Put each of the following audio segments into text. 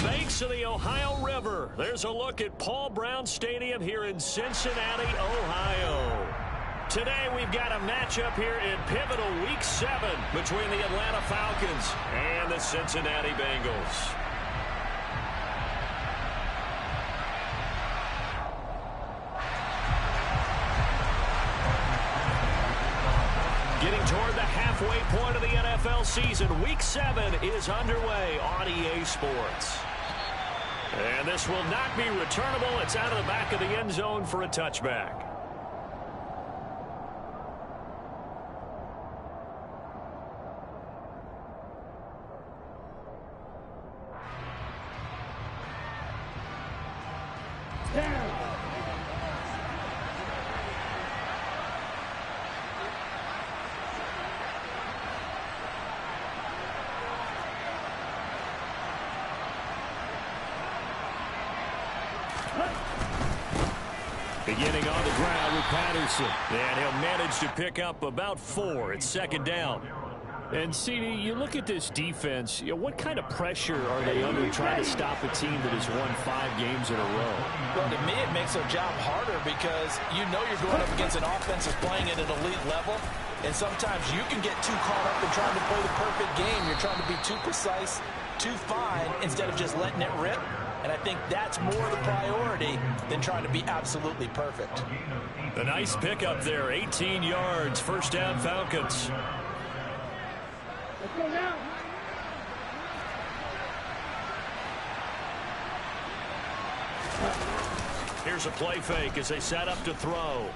banks of the Ohio River. There's a look at Paul Brown Stadium here in Cincinnati, Ohio. Today we've got a matchup here in pivotal Week 7 between the Atlanta Falcons and the Cincinnati Bengals. Getting toward the halfway point of the NFL season, Week 7 is underway on EA Sports. And this will not be returnable. It's out of the back of the end zone for a touchback. Beginning on the ground with Patterson. And he'll manage to pick up about 4. It's second down. And, CD, you look at this defense, what kind of pressure are they under trying to stop a team that has won 5 games in a row? Well, to me, it makes their job harder because you know you're going up against an offense that's playing at an elite level. And sometimes you can get too caught up in trying to play the perfect game. You're trying to be too precise, too fine, instead of just letting it rip. And I think that's more the priority than trying to be absolutely perfect. A nice pickup there, 18 yards, first down Falcons. Let's go now. Here's a play fake as they set up to throw.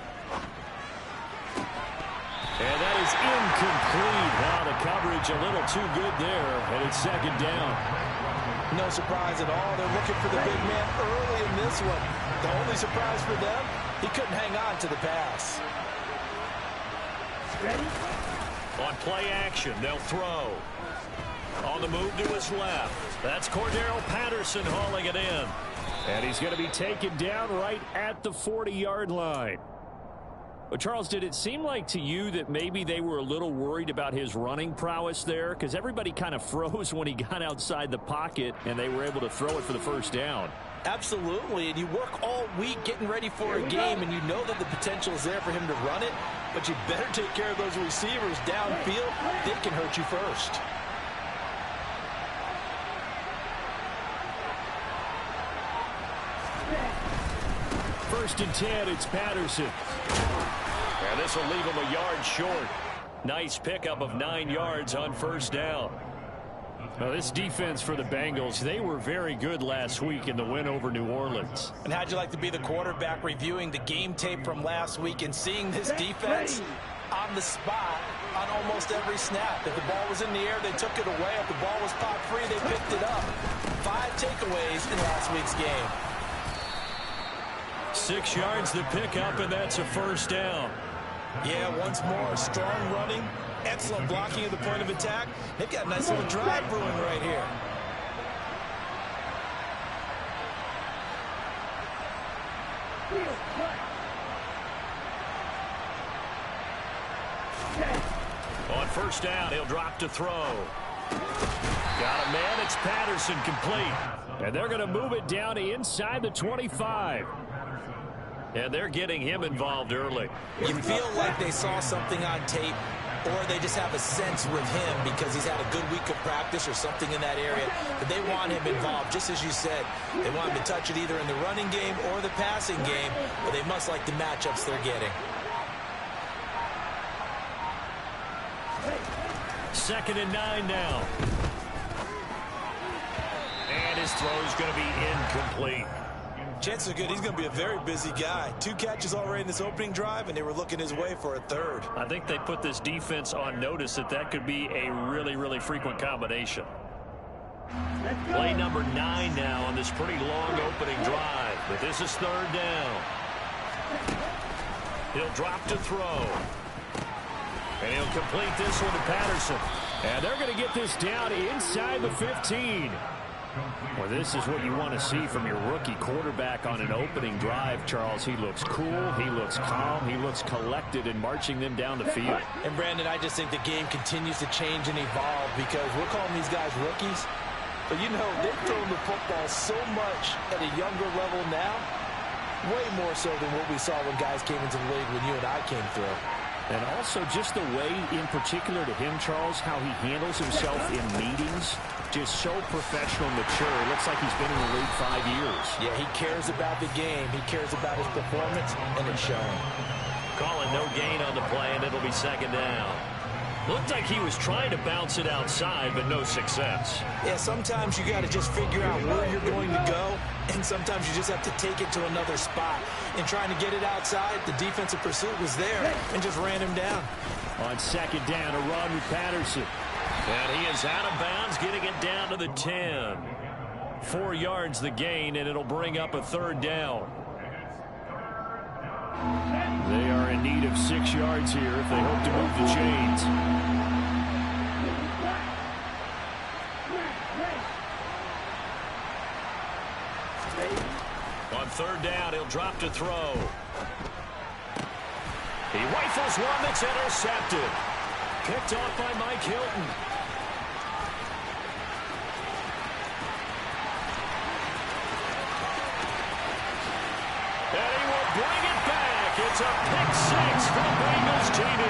And that is incomplete. Now the coverage a little too good there, and it's second down. No surprise at all. They're looking for the big man early in this one. The only surprise for them, he couldn't hang on to the pass. Ready? On play action, they'll throw. On the move to his left. That's Cordero Patterson hauling it in. And he's going to be taken down right at the 40-yard line. Well, Charles, did it seem like to you that maybe they were a little worried about his running prowess there? Because everybody kind of froze when he got outside the pocket, and they were able to throw it for the first down. Absolutely, and you work all week getting ready for a game, and you know that the potential is there for him to run it, but you better take care of those receivers downfield. They can hurt you first. First and 10, it's Patterson. And this will leave him a yard short. Nice pickup of 9 yards on first down. Now, this defense for the Bengals, they were very good last week in the win over New Orleans. And how'd you like to be the quarterback reviewing the game tape from last week and seeing this defense on the spot on almost every snap? If the ball was in the air, they took it away. If the ball was popped free, they picked it up. 5 takeaways in last week's game. 6 yards to pick up, and that's a first down. Yeah, once more, strong running, excellent blocking at the point of attack. They've got a nice little drive brewing right here. On first down, he'll drop to throw. Got a man, it's Patterson, complete. And they're going to move it down to inside the 25. And they're getting him involved early. You feel like they saw something on tape, or they just have a sense with him because he's had a good week of practice or something in that area, but they want him involved. Just as you said, they want him to touch it either in the running game or the passing game, but they must like the matchups they're getting. Second and 9 now. And his throw's going to be incomplete. Chances are good he's going to be a very busy guy. 2 catches already in this opening drive, and they were looking his way for a third. I think they put this defense on notice that could be a really, really frequent combination. Play number 9 now on this pretty long opening drive. But this is third down. He'll drop to throw. And he'll complete this one to Patterson. And they're going to get this down inside the 15. Well, this is what you want to see from your rookie quarterback on an opening drive, Charles. He looks cool, he looks calm, he looks collected in marching them down the field. And, Brandon, I just think the game continues to change and evolve because we're calling these guys rookies. But, you know, they've thrown the football so much at a younger level now, way more so than what we saw when guys came into the league when you and I came through. And also just the way, in particular to him, Charles, how he handles himself in meetings, just so professional and mature. It looks like he's been in the league 5 years. Yeah, he cares about the game. He cares about his performance, and it's showing. Calling no gain on the play, and it'll be second down. Looked like he was trying to bounce it outside, but no success. Yeah, sometimes you got to just figure out where you're going to go, and sometimes you just have to take it to another spot. And trying to get it outside, the defensive pursuit was there and just ran him down. On second down, a run with Patterson. And he is out of bounds, getting it down to the 10. 4 yards the gain, and it'll bring up a third down. They are in need of 6 yards here if they hope to move the chains. On third down, he'll drop to throw. He rifles one that's intercepted. Picked off by Mike Hilton. And he will bring it back. It's a pick six for the Bengals TD.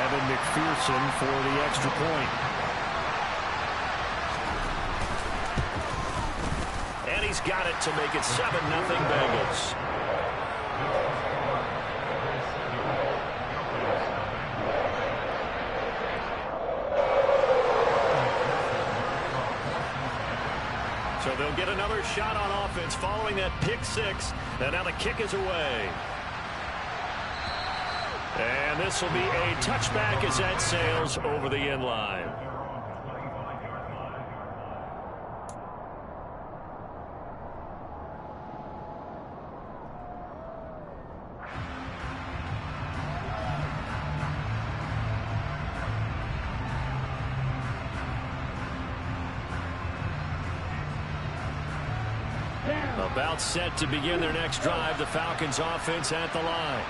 Evan McPherson for the extra point. And he's got it to make it 7-0 Bengals. So they'll get another shot on offense following that pick six. And now the kick is away. And this will be a touchback as that sails over the end line. About set to begin their next drive, the Falcons offense at the line.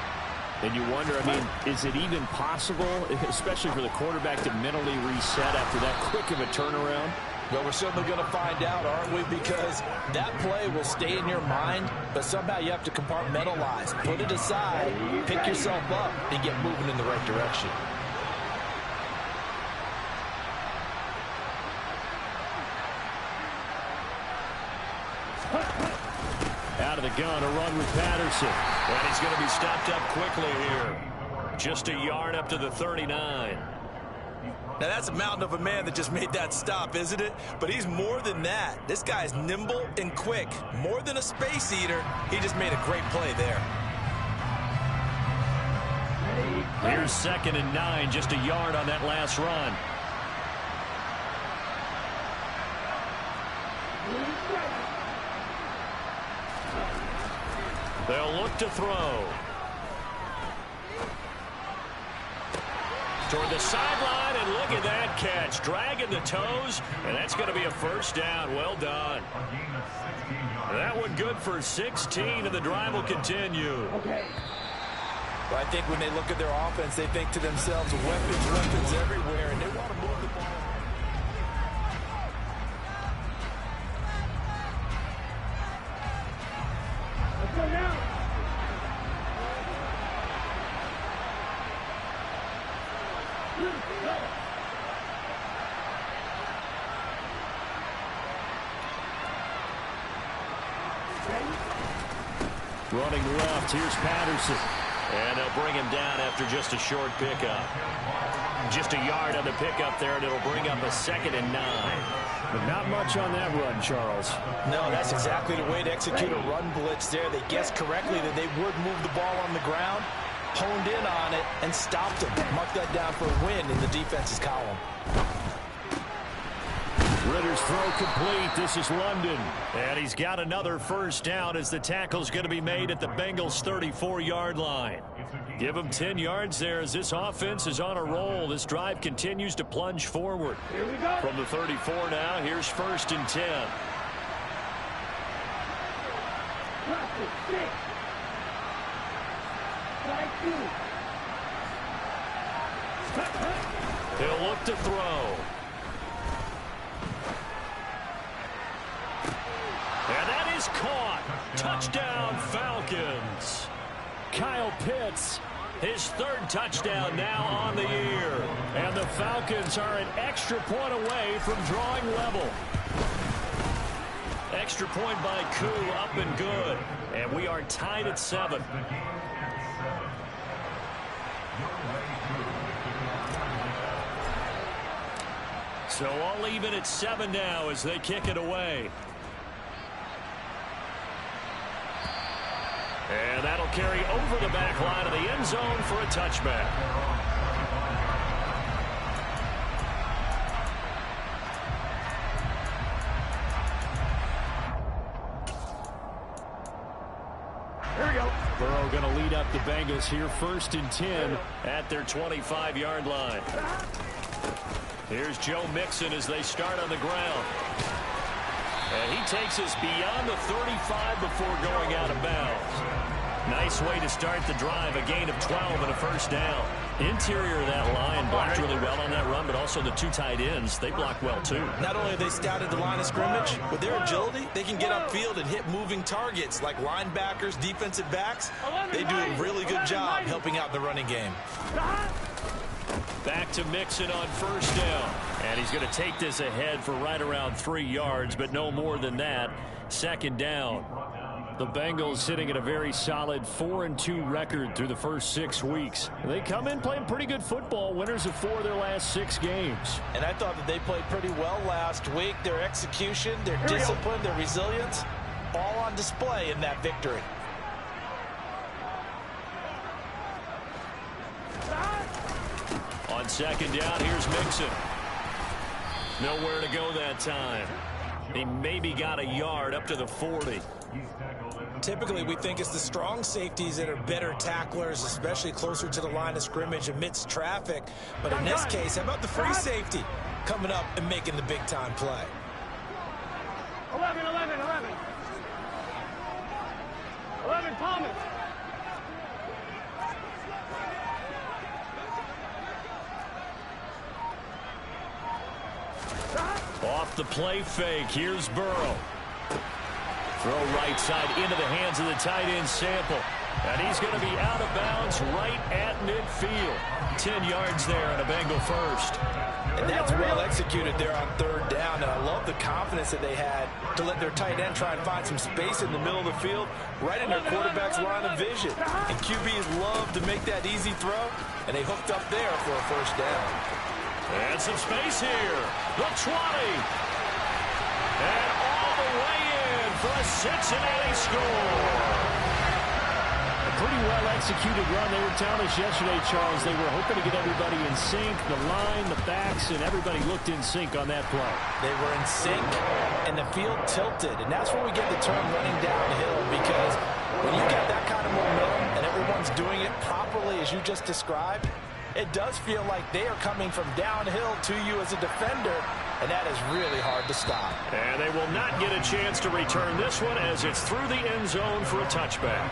And you wonder, I mean, is it even possible, especially for the quarterback, to mentally reset after that quick of a turnaround? Well, we're certainly going to find out, aren't we? Because that play will stay in your mind, but somehow you have to compartmentalize. Put it aside, pick yourself up, and get moving in the right direction. Out of the gun, a run with Patterson. And he's going to be stopped up quickly here. Just a yard up to the 39. Now, that's a mountain of a man that just made that stop, isn't it? But he's more than that. This guy's nimble and quick. More than a space eater. He just made a great play there. Here's 2nd and 9, just a yard on that last run. They'll look to throw. Toward the sideline, and look at that catch. Dragging the toes, and that's going to be a first down. Well done. That one good for 16, and the drive will continue. Well, I think when they look at their offense, they think to themselves, weapons everywhere, and they want to move the ball. Let's go now. Running left, here's Patterson. And they'll bring him down after just a short pickup. Just a yard on the pickup there, and it'll bring up a 2nd and 9. But not much on that run, Charles. No, that's exactly the way to execute a run blitz there. They guessed correctly that they would move the ball on the ground, honed in on it, and stopped him. Mark that down for a win in the defense's column. Ritter's throw complete. This is London. And he's got another first down as the tackle's going to be made at the Bengals' 34-yard line. Give them 10 yards there as this offense is on a roll. This drive continues to plunge forward. Here we go. From the 34 now, here's 1st and 10. Practice 6. Strike 2. He'll look to throw. Touchdown, Falcons. Kyle Pitts, his third touchdown now on the year. And the Falcons are an extra point away from drawing level. Extra point by Koo, up and good. And we are tied at 7. So all even at 7 now as they kick it away. And that'll carry over the back line of the end zone for a touchback. Here we go. Burrow going to lead up the Bengals here, 1st and 10 at their 25-yard line. Here's Joe Mixon as they start on the ground. And he takes us beyond the 35 before going out of bounds. Nice way to start the drive, a gain of 12 and a first down. Interior of that line blocked really well on that run, but also the 2 tight ends, they blocked well too. Not only have they scouted the line of scrimmage, with their agility, they can get upfield and hit moving targets like linebackers, defensive backs. They do a really good job helping out the running game. Back to Mixon on first down. And he's going to take this ahead for right around 3 yards, but no more than that. 2nd down. The Bengals sitting at a very solid 4-2 record through the first 6 weeks. They come in playing pretty good football, winners of 4 of their last 6 games. And I thought that they played pretty well last week. Their execution, their discipline, their resilience, all on display in that victory. On 2nd down, here's Mixon. Nowhere to go that time. He maybe got a yard up to the 40. Typically, we think it's the strong safeties that are better tacklers, especially closer to the line of scrimmage amidst traffic. But in this case, how about the free safety coming up and making the big-time play? 11, Thomas. Off the play fake, here's Burrow. Throw right side into the hands of the tight end Sample. And he's going to be out of bounds right at midfield. 10 yards there on a Bengal first. And that's well executed there on 3rd down. And I love the confidence that they had to let their tight end try and find some space in the middle of the field, right in their quarterback's line of vision. And QBs love to make that easy throw, and they hooked up there for a first down. And some space here. The 20. And all the way in for a Cincinnati score. A pretty well-executed run. They were telling us yesterday, Charles, they were hoping to get everybody in sync, the line, the backs, and everybody looked in sync on that play. They were in sync, and the field tilted. And that's where we get the term running downhill, because when you get that kind of momentum and everyone's doing it properly as you just described, it does feel like they are coming from downhill to you as a defender, and that is really hard to stop. And they will not get a chance to return this one as it's through the end zone for a touchback.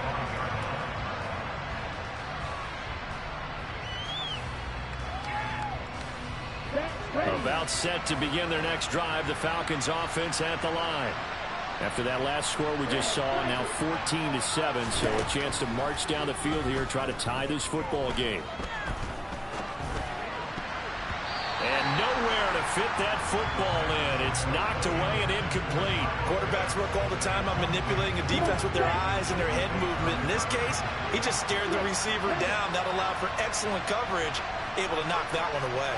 About set to begin their next drive, the Falcons offense at the line. After that last score we just saw, now 14-7, so a chance to march down the field here, try to tie this football game. And nowhere to fit that football in. It's knocked away and incomplete. Quarterbacks work all the time on manipulating a defense with their eyes and their head movement. In this case, he just stared the receiver down. That allowed for excellent coverage, able to knock that one away.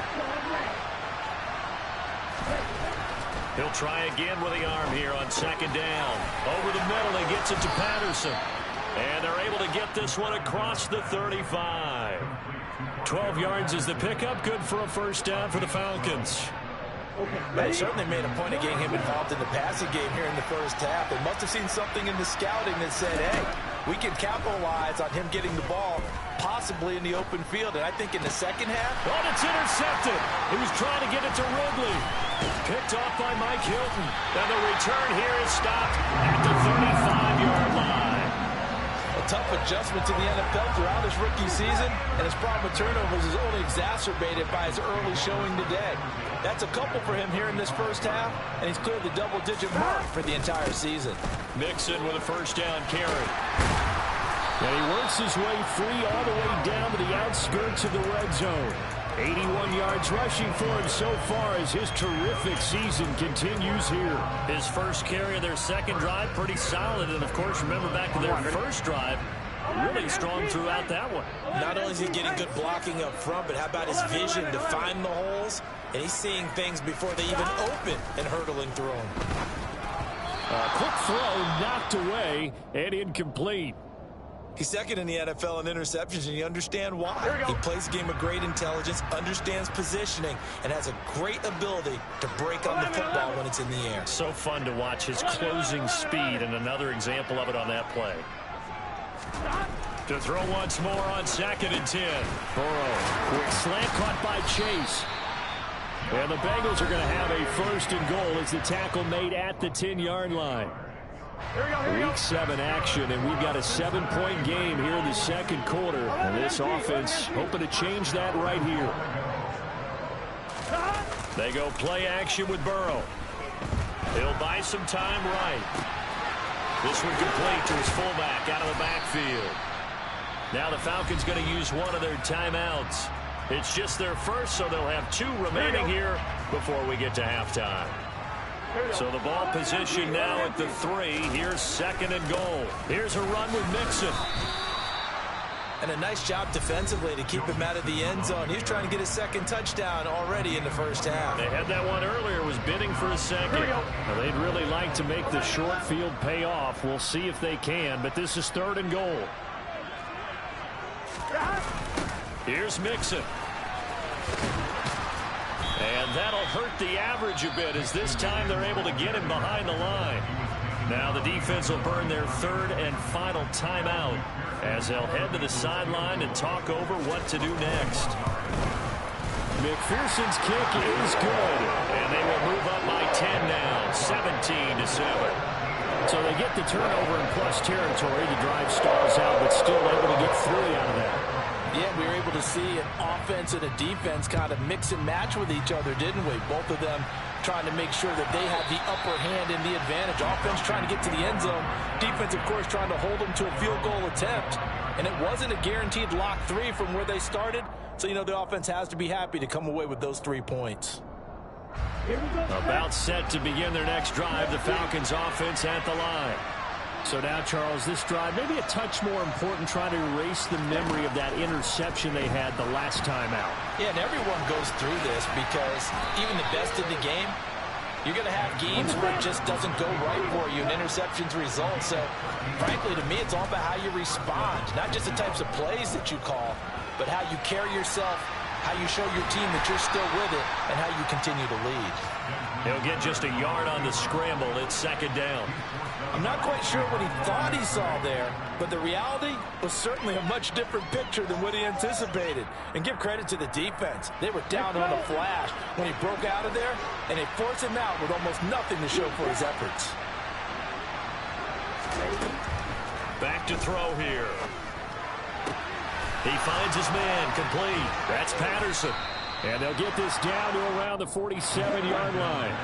He'll try again with the arm here on 2nd down. Over the middle, he gets it to Patterson. And they're able to get this one across the 35. 12 yards is the pickup. Good for a first down for the Falcons. They certainly made a point of getting him involved in the passing game here in the first half. They must have seen something in the scouting that said, hey, we can capitalize on him getting the ball possibly in the open field. And I think in the second half... Oh, it's intercepted. He was trying to get it to Ridley. Picked off by Mike Hilton. And the return here is stopped at the 35-yard line. Well, tough adjustment to the NFL throughout his rookie season, and his problem with turnovers is only exacerbated by his early showing today. That's a couple for him here in this first half, and he's cleared the double-digit mark for the entire season. Mixon with a first down carry. And he works his way free all the way down to the outskirts of the red zone. 81 yards rushing for him so far as his terrific season continues here. His first carry of their second drive, pretty solid. And, of course, remember back to their first drive, really strong throughout that one. Not only is he getting good blocking up front, but how about his vision to find the holes? And he's seeing things before they even open and hurtling through them. Quick throw knocked away and incomplete. He's second in the NFL in interceptions, and you understand why. He plays a game of great intelligence, understands positioning, and has a great ability to break on the football when it's in the air. So fun to watch his closing speed, and another example of it on that play. To throw once more on 2nd and 10. Burrow, quick slant caught by Chase. And the Bengals are going to have a 1st and goal as the tackle made at the 10-yard line. Week 7 action, and we've got a 7-point game here in the second quarter. And this offense hoping to change that right here. They go play action with Burrow. He'll buy some time right. This one complete to his fullback out of the backfield. Now the Falcons going to use one of their timeouts. It's just their first, so they'll have 2 remaining here before we get to halftime. So the ball position now at the 3. Here's 2nd and goal. Here's a run with Mixon. And a nice job defensively to keep him out of the end zone. He's trying to get his 2nd touchdown already in the first half. They had that one earlier, was bidding for a 2nd. Well, they'd really like to make the short field pay off. We'll see if they can, but this is 3rd and goal. Here's Mixon. And that'll hurt the average a bit as this time they're able to get him behind the line. Now the defense will burn their 3rd and final timeout as they'll head to the sideline and talk over what to do next. McPherson's kick is good, and they will move up by 10 now, 17-7. So they get the turnover in plus territory. The drive stalls out, but still able to get 3 out of that. Yeah, we were able to see an offense and a defense kind of mix and match with each other, didn't we? Both of them trying to make sure that they have the upper hand and the advantage. Offense trying to get to the end zone. Defense, of course, trying to hold them to a field goal attempt. And it wasn't a guaranteed lock 3 from where they started. So, you know, the offense has to be happy to come away with those 3 points. About set to begin their next drive. The Falcons offense at the line. So now, Charles, this drive maybe a touch more important, trying to erase the memory of that interception they had the last time out. Yeah, and everyone goes through this because even the best in the game, you're going to have games where it just doesn't go right for you and interceptions result. So, frankly, to me, it's all about how you respond, not just the types of plays that you call, but how you carry yourself, how you show your team that you're still with it, and how you continue to lead. He'll get just a yard on the scramble. It's 2nd down. I'm not quite sure what he thought he saw there, but the reality was certainly a much different picture than what he anticipated. And give credit to the defense. They were down on a flash when he broke out of there, and they forced him out with almost nothing to show for his efforts. Back to throw here. He finds his man complete. That's Patterson. And they'll get this down to around the 47-yard line.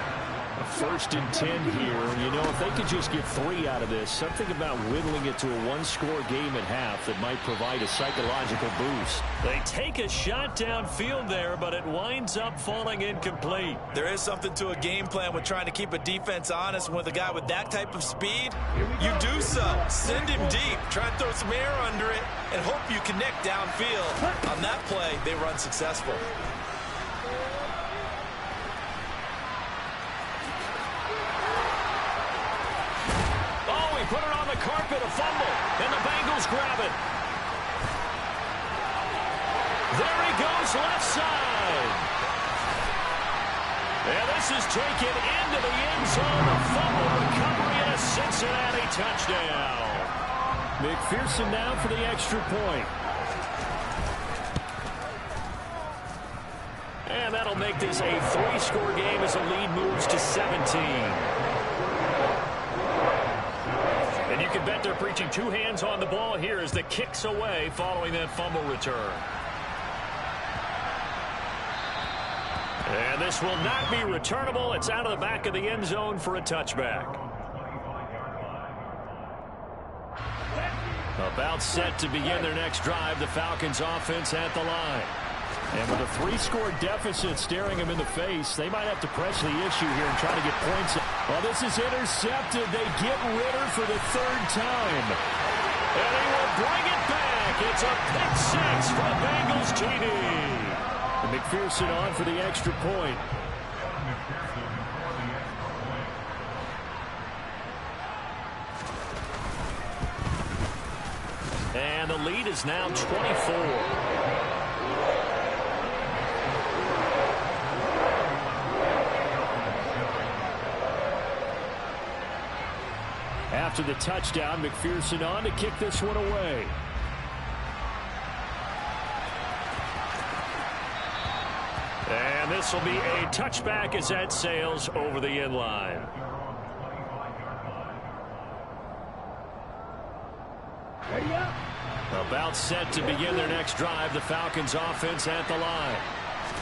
A 1st and 10 here. You know, if they could just get 3 out of this, something about whittling it to a 1-score game at half that might provide a psychological boost. They take a shot downfield there, but it winds up falling incomplete. There is something to a game plan with trying to keep a defense honest. With a guy with that type of speed, you do so. Send him deep. Try and throw some air under it and hope you connect downfield. On that play, they were unsuccessful. Put it on the carpet, a fumble, and the Bengals grab it. There he goes, left side. And this is taken into the end zone. A fumble recovery and a Cincinnati touchdown. McPherson now for the extra point. And that'll make this a 3-score game as the lead moves to 17. And you can bet they're preaching two hands on the ball here as the kick's away following that fumble return. And this will not be returnable. It's out of the back of the end zone for a touchback. About set to begin their next drive, the Falcons offense at the line. And with a 3-score deficit staring them in the face, they might have to press the issue here and try to get points. Well, this is intercepted. They get Ritter for the third time. And he will bring it back. It's a pick six for the Bengals TD. And McPherson on for the extra point. And the lead is now 24. After the touchdown, McPherson on to kick this one away. And this will be a touchback as that sails over the end line. About set to begin their next drive, the Falcons offense at the line.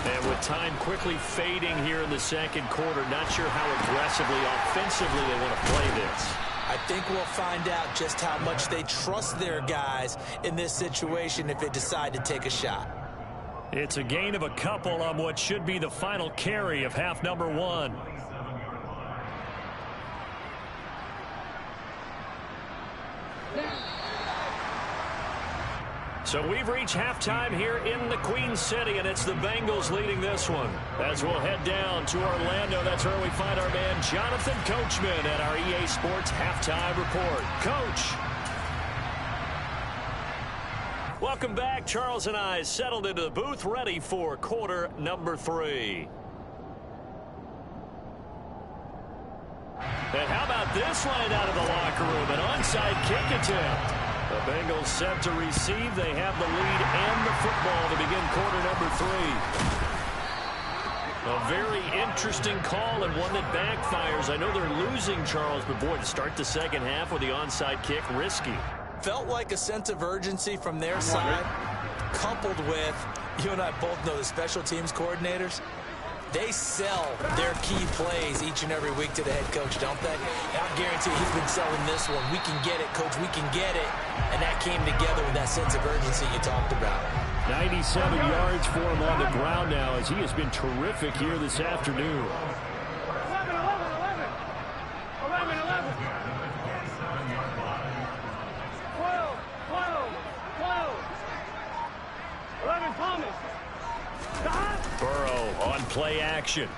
And with time quickly fading here in the second quarter, not sure how aggressively, offensively they want to play this. I think we'll find out just how much they trust their guys in this situation if they decide to take a shot. It's a gain of a couple on what should be the final carry of half number one. So we've reached halftime here in the Queen City, and it's the Bengals leading this one. As we'll head down to Orlando, that's where we find our man Jonathan Coachman at our EA Sports Halftime Report. Coach. Welcome back. Charles and I settled into the booth, ready for quarter number 3. And how about this line out of the locker room? An onside kick attempt. The Bengals set to receive. They have the lead and the football to begin quarter number 3. A very interesting call and one that backfires. I know they're losing, Charles, but boy, to start the second half with the onside kick, risky. Felt like a sense of urgency from their side, coupled with, you and I both know the special teams coordinators, they sell their key plays each and every week to the head coach, don't they? And I guarantee he's been selling this one. We can get it, coach, we can get it. And that came together with that sense of urgency you talked about. 97 yards for him on the ground now as he has been terrific here this afternoon. 11, 11, 11. 11, 11. 12, 12, 12. 11, Thomas. Burrow on play action.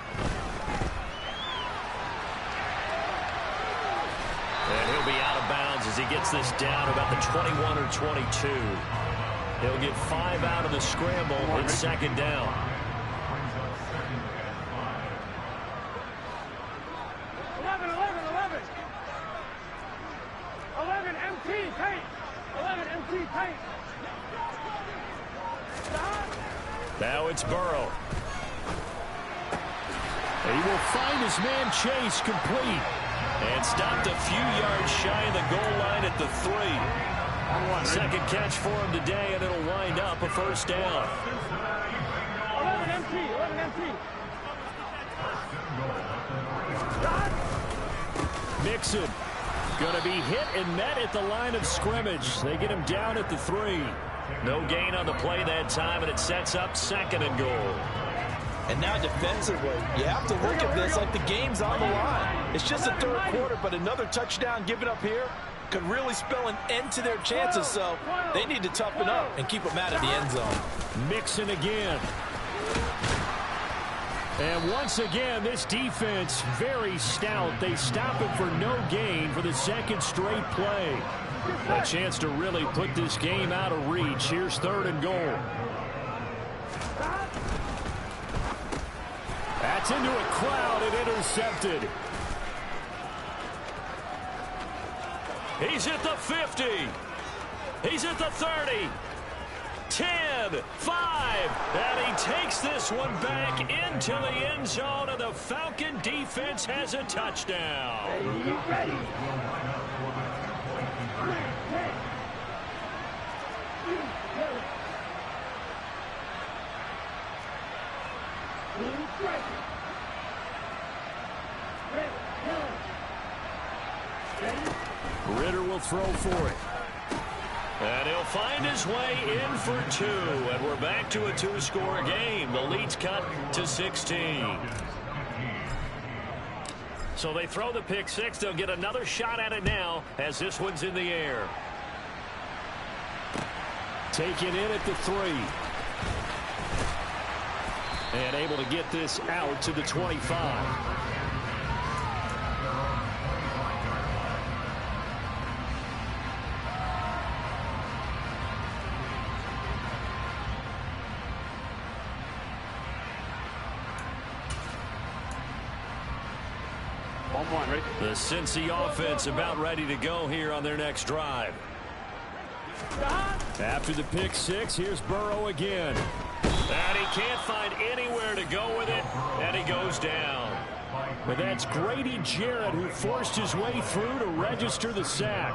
And he'll be out of bounds as he gets this down about the 21 or 22. He'll get 5 out of the scramble. It's second down. 11, 11, 11. 11, MT, paint. 11, MT, paint. Now it's Burrow. He will find his man Chase complete. And stopped a few yards shy of the goal line at the 3. Second catch for him today, and it'll wind up a first down. 11 MT, 11 MT. Mixon going to be hit and met at the line of scrimmage. They get him down at the 3. No gain on the play that time, and it sets up second and goal. And now defensively, you have to look at this like the game's on the line. It's just a third quarter, but another touchdown given up here could really spell an end to their chances, so they need to toughen up and keep them out of the end zone. Mixon again. And once again, this defense very stout. They stop him for no gain for the second straight play. A chance to really put this game out of reach. Here's third and goal. That's into a crowd and intercepted. He's at the 50. He's at the 30. 10, 5. And he takes this one back into the end zone, and the Falcon defense has a touchdown. Ritter will throw for it. And he'll find his way in for 2. And we're back to a 2-score game. The lead's cut to 16. So they throw the pick 6. They'll get another shot at it now as this one's in the air. Taken in at the 3. And able to get this out to the 25. The Cincy offense about ready to go here on their next drive. After the pick 6, here's Burrow again. And he can't find anywhere to go with it, and he goes down. But that's Grady Jarrett who forced his way through to register the sack.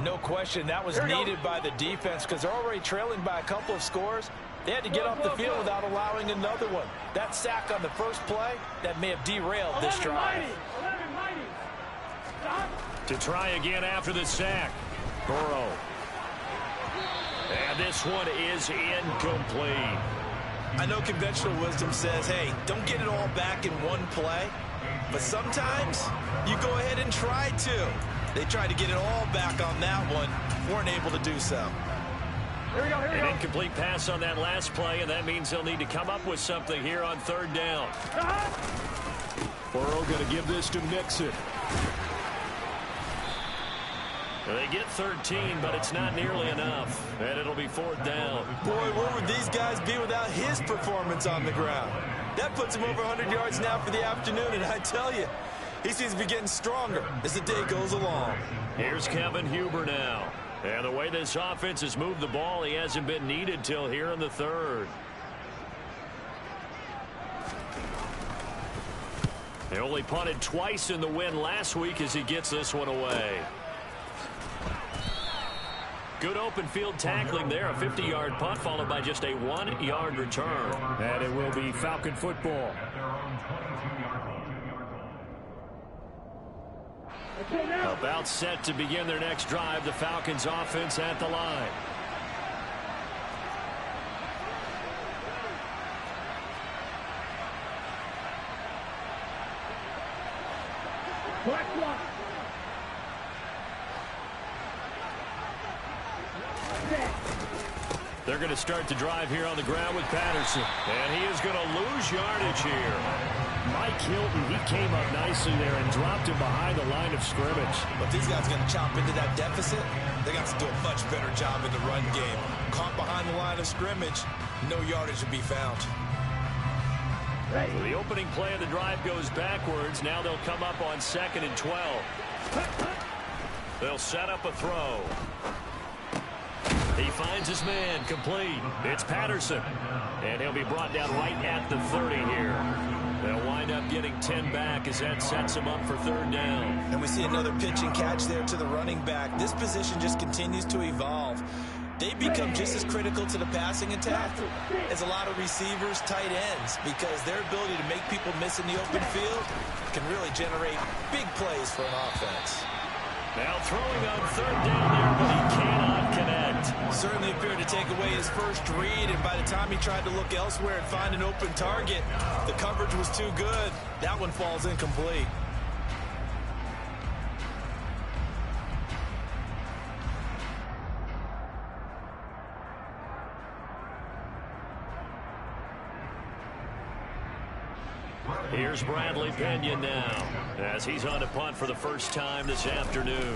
No question, that was needed by the defense because they're already trailing by a couple of scores. They had to get off the field without allowing another one. That sack on the first play, that may have derailed this drive. To try again after the sack. Burrow. And this one is incomplete. I know conventional wisdom says, hey, don't get it all back in one play. But sometimes you go ahead and try to. They tried to get it all back on that one. Weren't able to do so. An incomplete pass on that last play, and that means they'll need to come up with something here on 3rd down. Burrow going to give this to Mixon. They get 13, but it's not nearly enough, and it'll be 4th down. Boy, where would these guys be without his performance on the ground? That puts him over 100 yards now for the afternoon, and I tell you, he seems to be getting stronger as the day goes along. Here's Kevin Huber now. And the way this offense has moved the ball, he hasn't been needed till here in the 3rd. They only punted twice in the win last week as he gets this one away. Good open field tackling there. A 50-yard punt followed by just a 1-yard return. And it will be Falcon football. About set to begin their next drive. The Falcons offense at the line. They're going to start the drive here on the ground with Patterson. And he is going to lose yardage here. Mike Hilton, he came up nicely there and dropped him behind the line of scrimmage. But these guys are going to chomp into that deficit. They got to do a much better job in the run game. Caught behind the line of scrimmage, no yardage to be found. So the opening play of the drive goes backwards. Now they'll come up on 2nd and 12. They'll set up a throw. He finds his man, complete. It's Patterson. And he'll be brought down right at the 30 here. They'll wind up getting 10 back as that sets him up for 3rd down. And we see another pitch and catch there to the running back. This position just continues to evolve. They become just as critical to the passing attack as a lot of receivers, tight ends, because their ability to make people miss in the open field can really generate big plays for an offense. Now throwing on 3rd down there, but he cannot connect. Certainly appeared to take away his first read, and by the time he tried to look elsewhere and find an open target, the coverage was too good. That one falls incomplete. Here's Bradley Pinion now as he's on to punt for the first time this afternoon.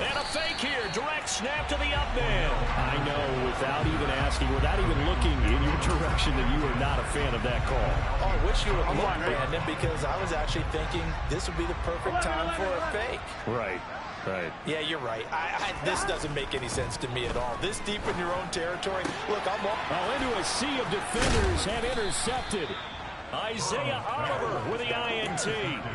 And a fake here. Direct snap to the up man. I know, without even asking, without even looking in your direction, that you are not a fan of that call. Oh, I wish you would look, Brandon, because I was actually thinking this would be the perfect time for a fake. Right. Right. Yeah, you're right. This doesn't make any sense to me at all. This deep in your own territory. Look, I'm into a sea of defenders and intercepted. Isaiah Oliver with the INT.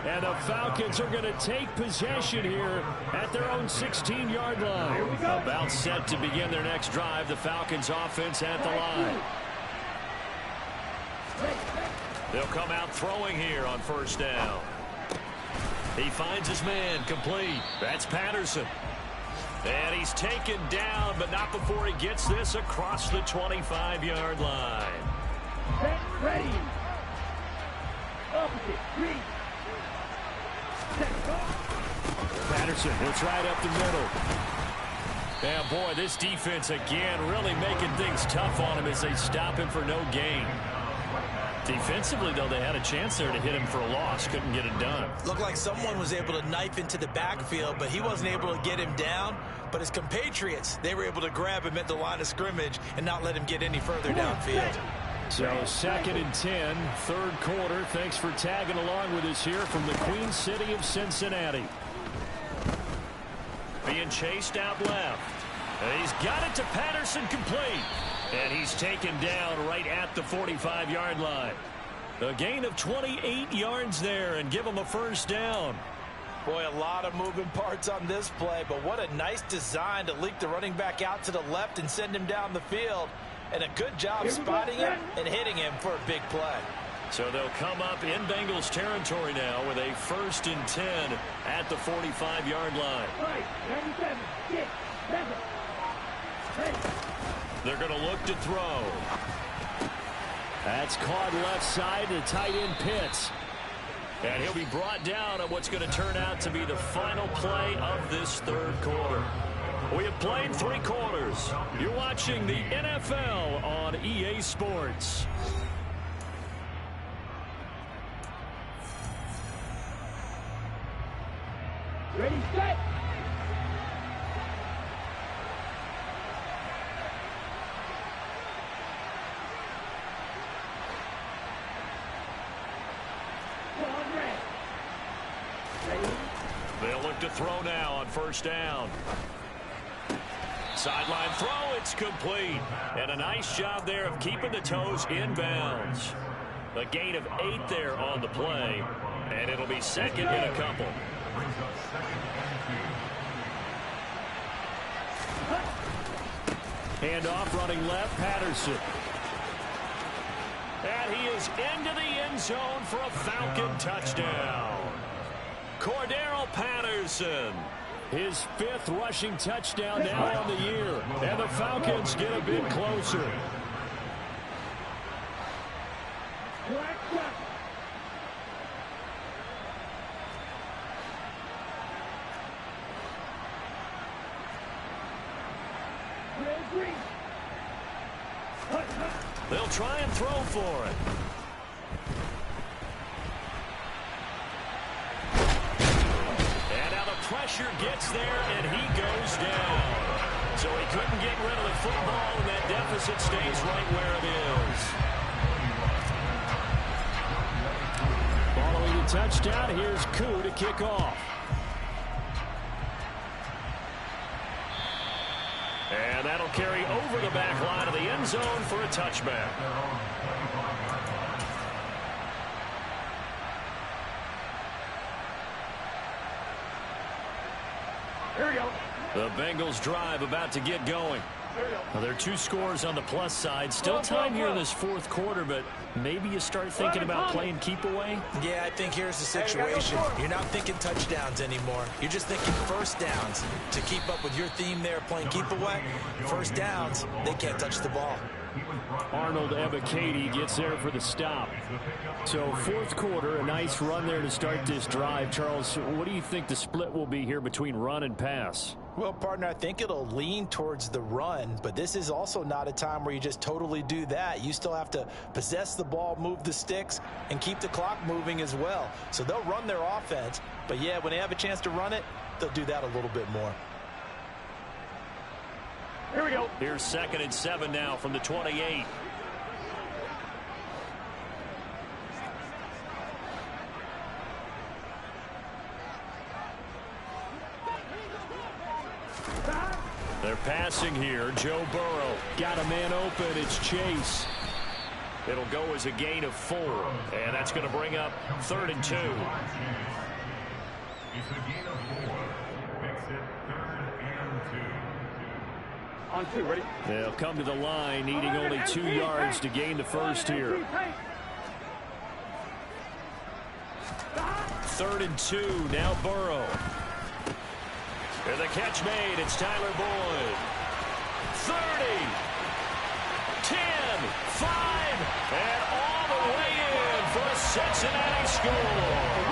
And the Falcons are going to take possession here at their own 16-yard line. About set to begin their next drive. The Falcons offense at the line. They'll come out throwing here on first down. He finds his man complete. That's Patterson. And he's taken down, but not before he gets this across the 25-yard line. Set, ready. Opposite, read. Set, go. Patterson looks right up the middle. Yeah, boy, this defense again really making things tough on him as they stop him for no gain. Defensively, though, they had a chance there to hit him for a loss. Couldn't get it done. Looked like someone was able to knife into the backfield, but he wasn't able to get him down. But his compatriots, they were able to grab him at the line of scrimmage and not let him get any further downfield. So 2nd and 10, third quarter. Thanks for tagging along with us here from the Queen City of Cincinnati. Being chased out left. And he's got it to Patterson, complete. And he's taken down right at the 45-yard line. A gain of 28 yards there and give him a first down. Boy, a lot of moving parts on this play, but what a nice design to leak the running back out to the left and send him down the field. And a good job spotting him and hitting him for a big play. So they'll come up in Bengals territory now with a 1st and 10 at the 45-yard line. 97, 6, 7, 8. They're going to look to throw. That's caught left side to tight end Pitts. And he'll be brought down on what's going to turn out to be the final play of this third quarter. We have played 3 quarters. You're watching the NFL on EA Sports. Ready, set. They'll look to throw now on first down. Sideline throw, it's complete. And a nice job there of keeping the toes in bounds. A gain of 8 there on the play. And it'll be 2nd and a couple. Hand off, running left, Patterson. And he is into the end zone for a Falcon touchdown. Cordarrelle Patterson, his 5th rushing touchdown now on the year. And the Falcons get a bit closer. They'll try and throw for it. And now the pressure gets there, and he goes down. So he couldn't get rid of the football, and that deficit stays right where it is. Following the touchdown, here's Koo to kick off. And that'll carry over the back line of the end zone for a touchback. Here we go. The Bengals drive about to get going. Well, there are 2 scores on the plus side. Still time here in this 4th quarter, but maybe you start thinking about playing keep away. Yeah, I think here's the situation. You're not thinking touchdowns anymore. You're just thinking first downs. To keep up with your theme there, playing keep away, first downs, they can't touch the ball. Arnold Ebiketie gets there for the stop. So 4th quarter, a nice run there to start this drive. Charles, what do you think the split will be here between run and pass? Well, partner, I think it'll lean towards the run, but this is also not a time where you just totally do that. You still have to possess the ball, move the sticks, and keep the clock moving as well. So they'll run their offense, but yeah, when they have a chance to run it, they'll do that a little bit more. Here we go. Here's 2nd and 7 now from the 28. They're passing here. Joe Burrow got a man open. It's Chase. It'll go as a gain of 4. And that's going to bring up 3rd and 2. It's a gain of 4. Makes it 3rd and 2. On 2, ready? They'll come to the line, needing only 2 yards to gain the first here. 3rd and 2. Now Burrow. And the catch made. It's Tyler Boyd. 30. 10. 5. And all the way in for a Cincinnati score.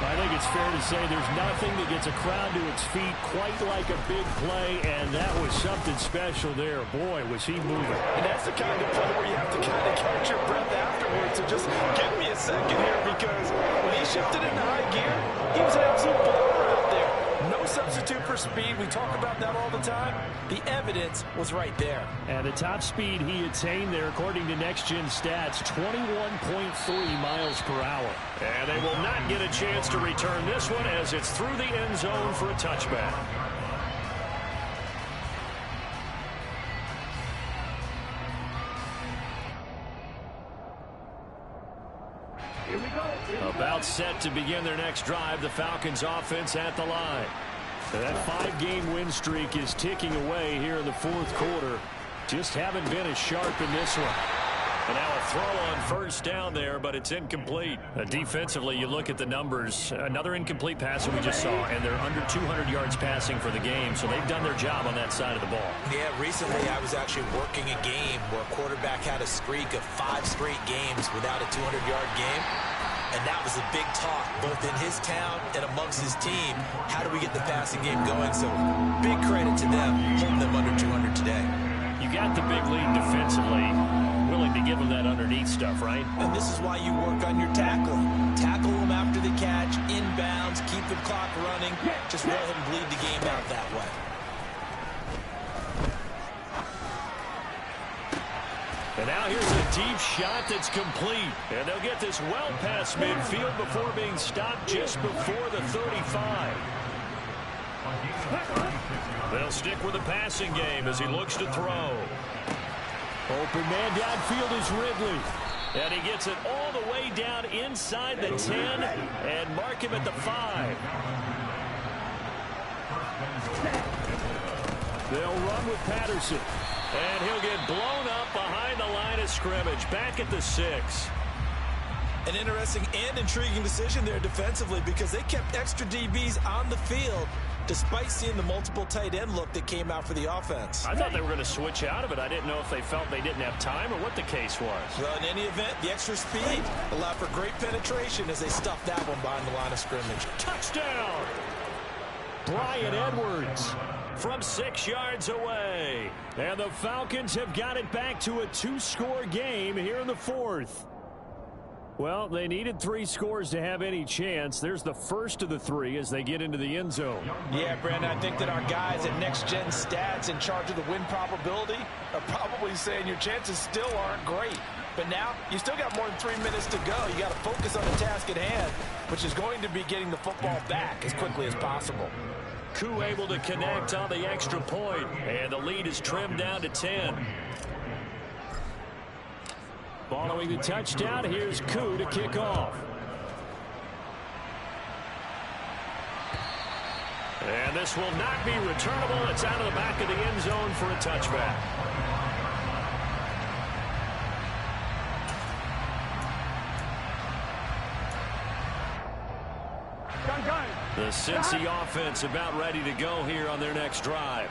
I think it's fair to say there's nothing that gets a crowd to its feet quite like a big play, and that was something special there. Boy, was he moving. And that's the kind of play where you have to kind of catch your breath afterwards. So just give me a second here, because when he shifted into high gear, he was an absolute blower out there. No substitute for speed. We talk about that all the time. The evidence was right there. And the top speed he attained there, according to Next Gen Stats, 21.3 miles per hour. And they will not get a chance to return this one as it's through the end zone for a touchback. About set to begin their next drive, the Falcons offense at the line. That 5-game win streak is ticking away here in the 4th quarter. Just haven't been as sharp in this one. And now a throw on 1st down there, but it's incomplete. Defensively, you look at the numbers. Another incomplete pass that we just saw, and they're under 200 yards passing for the game, so they've done their job on that side of the ball. Yeah, recently I was actually working a game where a quarterback had a streak of 5 straight games without a 200-yard game. And that was a big talk, both in his town and amongst his team. How do we get the passing game going? So big credit to them, holding them under 200 today. You got the big lead defensively. Willing to give them that underneath stuff, right? And this is why you work on your tackling. Tackle them after the catch, inbounds, keep the clock running. Just let him bleed the game out that way. And now here's a deep shot that's complete. And they'll get this well past midfield before being stopped just before the 35. They'll stick with the passing game as he looks to throw. Open man downfield is Ridley. And he gets it all the way down inside the 10 and mark him at the 5. They'll run with Patterson. And he'll get blown up behind the line of scrimmage, back at the 6. An interesting and intriguing decision there defensively, because they kept extra DBs on the field despite seeing the multiple tight end look that came out for the offense. I thought they were going to switch out of it. I didn't know if they felt they didn't have time or what the case was. Well, in any event, the extra speed allowed for great penetration as they stuffed that one behind the line of scrimmage. Touchdown! Bryan Edwards from 6 yards away. And the Falcons have got it back to a 2-score game here in the 4th. Well, they needed 3 scores to have any chance. There's the first of the 3 as they get into the end zone. Yeah, Brandon, I think that our guys at Next Gen Stats in charge of the win probability are probably saying your chances still aren't great. But now, you still got more than 3 minutes to go. You got to focus on the task at hand, which is going to be getting the football back as quickly as possible. Koo able to connect on the extra point, and the lead is trimmed down to 10. Following the touchdown, here's Koo to kick off. And this will not be returnable. It's out of the back of the end zone for a touchback. The Cincy offense about ready to go here on their next drive.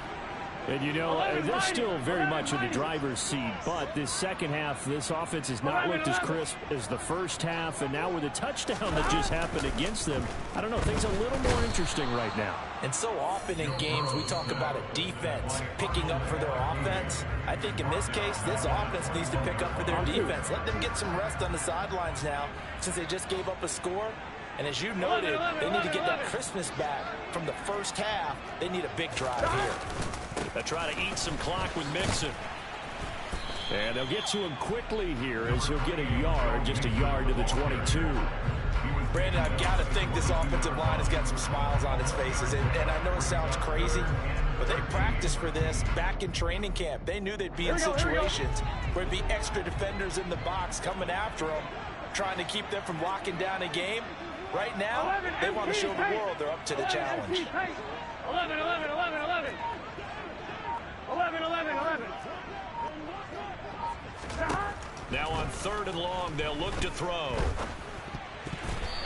And, you know, they're still very much in the driver's seat, but this second half, this offense has not looked as crisp as the first half, and now with a touchdown that just happened against them, I don't know, things a little more interesting right now. And so often in games, we talk about a defense picking up for their offense. I think in this case, this offense needs to pick up for their defense. Let them get some rest on the sidelines now, since they just gave up a score. And as you noted, they need to get that crispness back from the first half. They need a big drive here. They try to eat some clock with Mixon. And they'll get to him quickly here as he'll get a yard, just a yard to the 22. Brandon, I've got to think this offensive line has got some smiles on its faces. And I know it sounds crazy, but they practiced for this back in training camp. They knew they'd be in situations where there'd be extra defenders in the box coming after them, trying to keep them from locking down a game. Right now, they want to show the world they're up to the challenge. 11, 11, 11, 11. 11, 11, 11. Now on 3rd and long, they'll look to throw.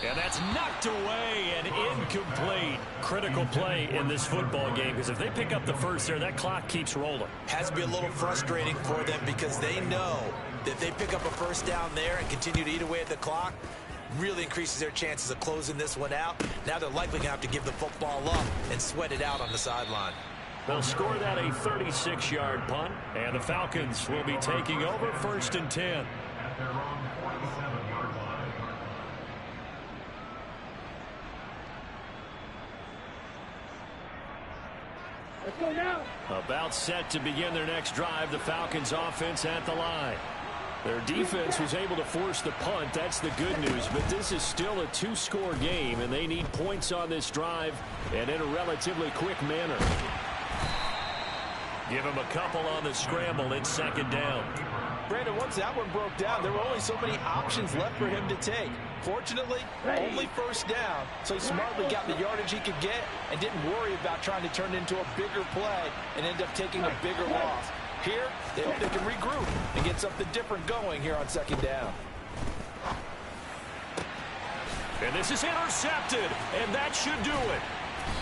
And that's knocked away and incomplete. Critical play in this football game, because if they pick up the first there, that clock keeps rolling. Has to be a little frustrating for them because they know that if they pick up a first down there and continue to eat away at the clock, really increases their chances of closing this one out. Now they're likely going to have to give the football up and sweat it out on the sideline. They'll score that a 36-yard punt, and the Falcons will be taking over 1st and 10. At their own 47-yard line. Let's go now. About set to begin their next drive, the Falcons offense at the line. Their defense was able to force the punt. That's the good news, but this is still a 2-score game, and they need points on this drive and in a relatively quick manner. Give him a couple on the scramble. It's 2nd down. Brandon, once that one broke down, there were only so many options left for him to take. Fortunately, only 1st down, so he smartly got the yardage he could get and didn't worry about trying to turn it into a bigger play and end up taking a bigger loss. Here, they hope they can regroup and get something different going here on 2nd down. And this is intercepted, and that should do it.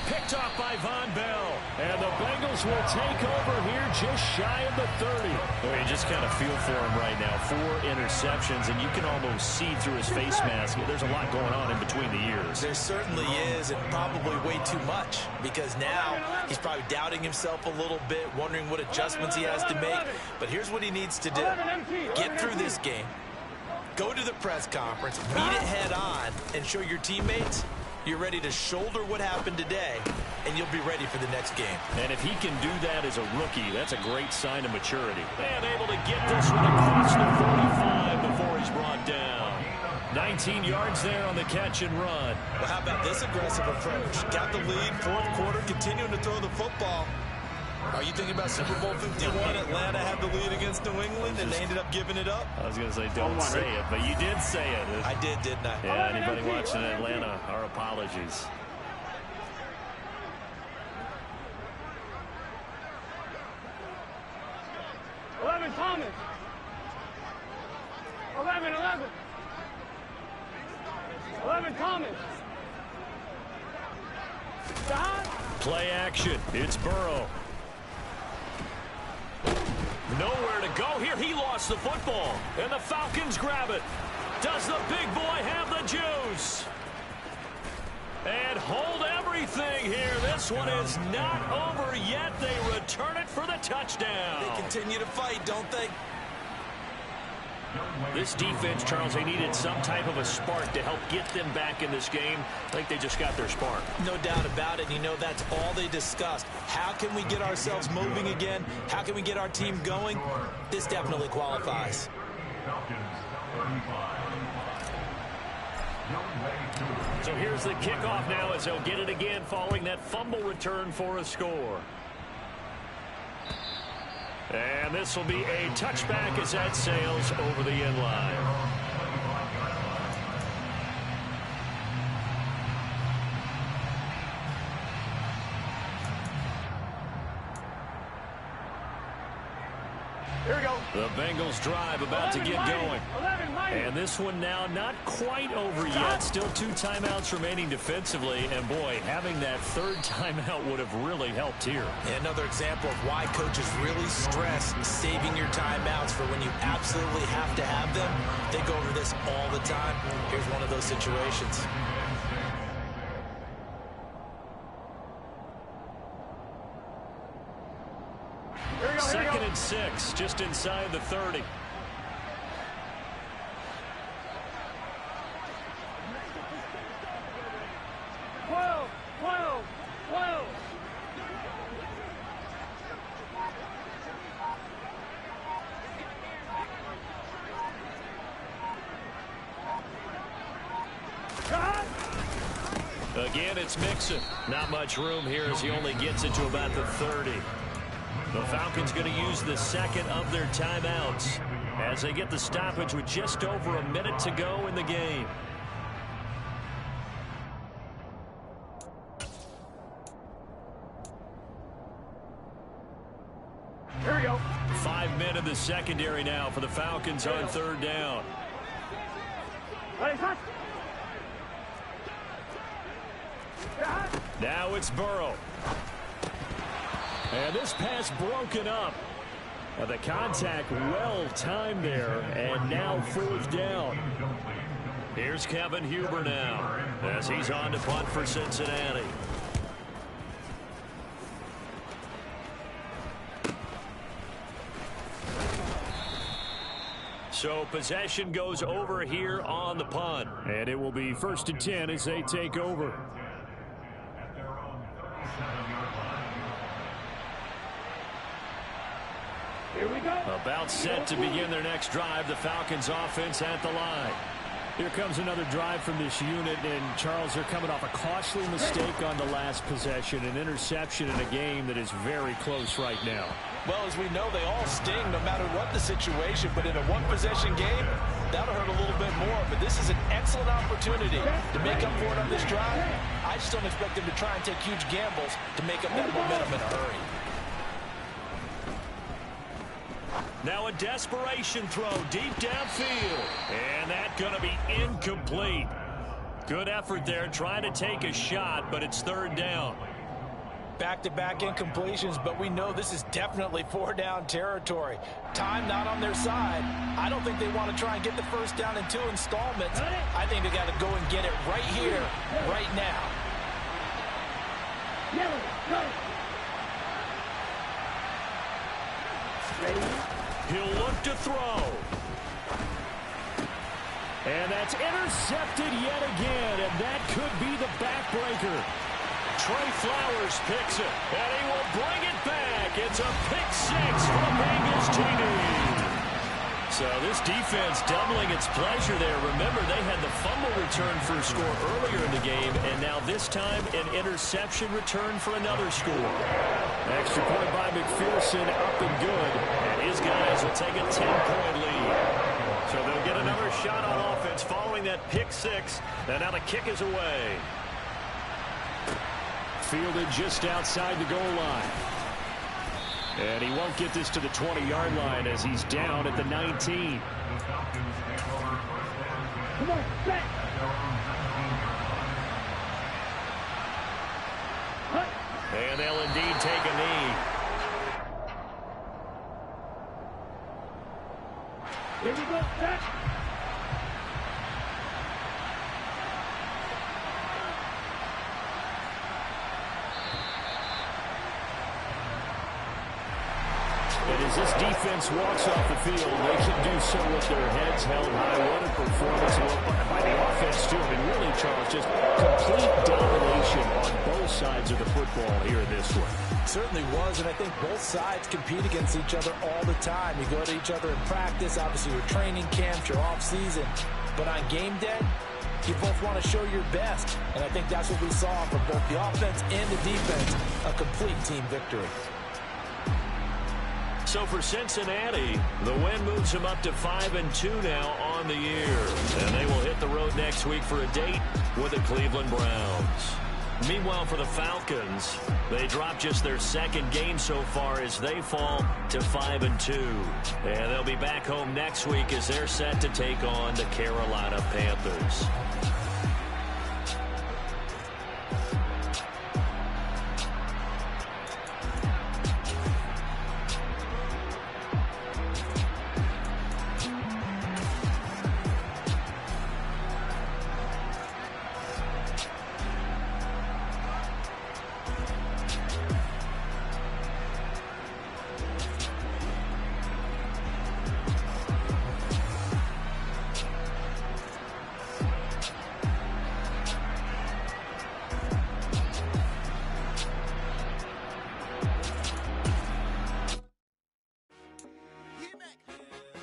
Picked off by Von Bell. And the Bengals will take over here just shy of the 30. Well, you just kind of feel for him right now. 4 interceptions, and you can almost see through his face mask. There's a lot going on in between the ears. There certainly is, and probably way too much, because now he's probably doubting himself a little bit, wondering what adjustments he has to make. But here's what he needs to do. Get through this game. Go to the press conference, meet it head on, and show your teammates you're ready to shoulder what happened today, and you'll be ready for the next game. And if he can do that as a rookie, that's a great sign of maturity. And able to get this one across the 45 before he's brought down. 19 yards there on the catch and run. Well, how about this aggressive approach? Got the lead, 4th quarter, continuing to throw the football. Are you thinking about Super Bowl 51? Atlanta had the lead against New England, and they ended up giving it up? I was going to say, don't say it, but you did say it. I did, didn't I? Yeah, anybody watching Atlanta, our apologies. Thomas. 11. 11 Thomas. Stop. Play action. It's Burrow. Nowhere to go here. He lost the football, and the Falcons grab it. Does the big boy have the juice? And hold everything here. This one is not over yet. They return it for the touchdown. They continue to fight, don't they? This defense, Charles, they needed some type of a spark to help get them back in this game. I think they just got their spark. No doubt about it. You know, that's all they discussed. How can we get ourselves moving again? How can we get our team going? This definitely qualifies. So here's the kickoff now as they'll get it again following that fumble return for a score. And this will be a touchback as that sails over the end line. Here we go. The Bengals drive about to get going. And this one now not quite over yet. Still 2 timeouts remaining defensively. And, boy, having that 3rd timeout would have really helped here. And another example of why coaches really stress saving your timeouts for when you absolutely have to have them. They go over this all the time. Here's one of those situations. Second and 6, just inside the 30. Again, it's Mixon. Not much room here as he only gets it to about the 30. The Falcons going to use the 2nd of their timeouts as they get the stoppage with just over a minute to go in the game. Here we go. 5 men in the secondary now for the Falcons on 3rd down. Now it's Burrow. And this pass broken up. The contact well timed there, and now 4th down. Here's Kevin Huber now as he's on to punt for Cincinnati. So possession goes over here on the punt. And it will be 1st and 10 as they take over. Here we go. About set to begin their next drive. The Falcons offense at the line. Here comes another drive from this unit, and Charles, they're coming off a costly mistake on the last possession, an interception in a game that is very close right now. Well, as we know, they all sting no matter what the situation, but in a one-possession game, that'll hurt a little bit more. But this is an excellent opportunity to make up for it on this drive. I just don't expect them to try and take huge gambles to make up that momentum in a hurry. Now a desperation throw deep downfield. And that's going to be incomplete. Good effort there trying to take a shot, but it's 3rd down. Back-to-back incompletions, but we know this is definitely 4-down territory. Time not on their side. I don't think they want to try and get the 1st down in 2 installments. I think they got to go and get it right here, right now. Yellow, go. Ready? He'll look to throw. And that's intercepted yet again, and that could be the backbreaker. Trey Flowers picks it, and he will bring it back. It's a pick 6 for the Bengals TD. So this defense doubling its pleasure there. Remember, they had the fumble return for a score earlier in the game, and now this time an interception return for another score. Extra point by McPherson, up and good, and his guys will take a 10-point lead. So they'll get another shot on offense following that pick 6, and now the kick is away. Fielded just outside the goal line. And he won't get this to the 20-yard line as he's down at the 19. Come on, back. And they'll indeed take a knee. Here we go, back. And as this defense walks off the field, they can do so with their heads held high. What a performance by the offense, too. I mean, really, Charles, just complete domination on both sides of the football here in this one. Certainly was, and I think both sides compete against each other all the time. You go to each other in practice, obviously your training camps, your off-season. But on game day, you both want to show your best. And I think that's what we saw from both the offense and the defense, a complete team victory. So for Cincinnati, the win moves them up to 5-2 now on the year. And they will hit the road next week for a date with the Cleveland Browns. Meanwhile, for the Falcons, they drop just their 2nd game so far as they fall to 5-2. And they'll be back home next week as they're set to take on the Carolina Panthers.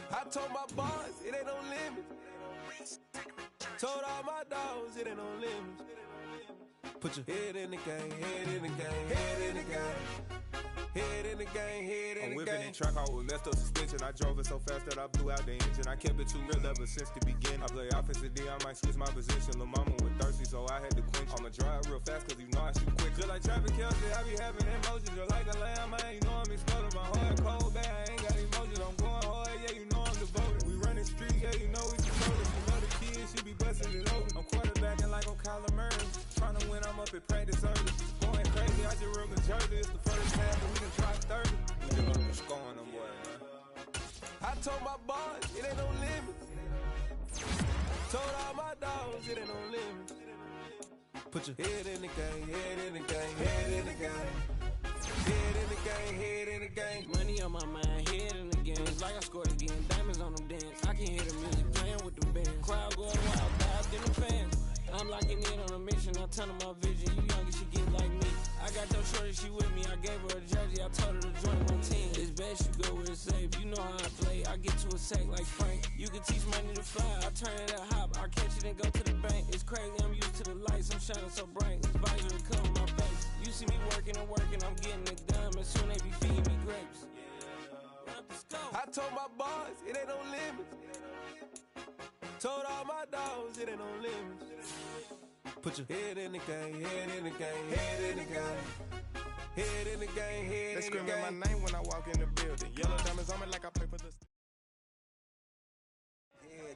I told my boss, it ain't no limit. Told all my dogs, it ain't no limit. Put your head in the game, head in the game, head in the game. Head in the game, head in the game. I'm whipping in track out with messed up suspension. I drove it so fast that I blew out the engine. I kept it too real ever since the beginning. I play offensive D, I might switch my position. Lil' mama was thirsty, so I had to quench. I'ma drive real fast, cause you know I shoot quick. Just like traffic Kelsey, I be having emotions. Just like a lamb, man, you know I'm exploding. My heart cold, bad, I ain't got emotions. I'm going hard, yeah, you know I'm devoted. We running street, yeah, you know we control it. You know the kids, she be busting it open. I'm quarterbacking like I'm Kyler Murray. Trying to win, I'm up at practice. bars, it ain't no limit. Told all my dogs, it ain't no limit. Put your head in the game, head in the game, head in the game. Head in the game, head in the game. Money on my mind, head in the game. It's like I scored again, diamonds on them dance. I can hear the music playing with the band. Crowd going wild, vibes in the fans. I'm locking in on a mission, I turn on my vision. You young, she get like me. I got your shorty, she with me. I gave her a jersey, I told her to join my team. It's best you go where it's safe. You know how I play. I get to a sack like Frank. You can teach money to fly. I turn it up hop. I catch it and go to the bank. It's crazy, I'm used to the lights. I'm shining so bright. This visor will cover my face. You see me working and working. I'm getting it done. But soon they be feeding me grapes. I told my boys, it ain't no limits. Told all my dogs, it ain't no limits. Put your head in the game, head in the game, head in the game. Head in the game, head in the game. They screaming my name when I walk in the building. Yellow diamonds on me like I play for the...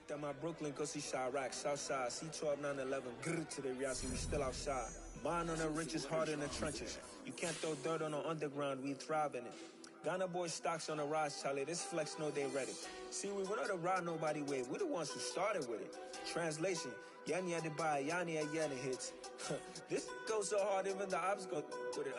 Yeah, my Brooklyn, go see Chirac, Southside, C12, 911, grr to the reality, we still outside. Mine on the riches, hard in the trenches. You can't throw dirt on the underground, we thrive in it. Ghana boys stocks on the rise, Charlie. This flex know they ready. See, we went on the ride nobody wave. We the ones who started with it. Translation: Yanni had to buy, Yanni had Yanni hits. This goes so hard, even the ops go with it.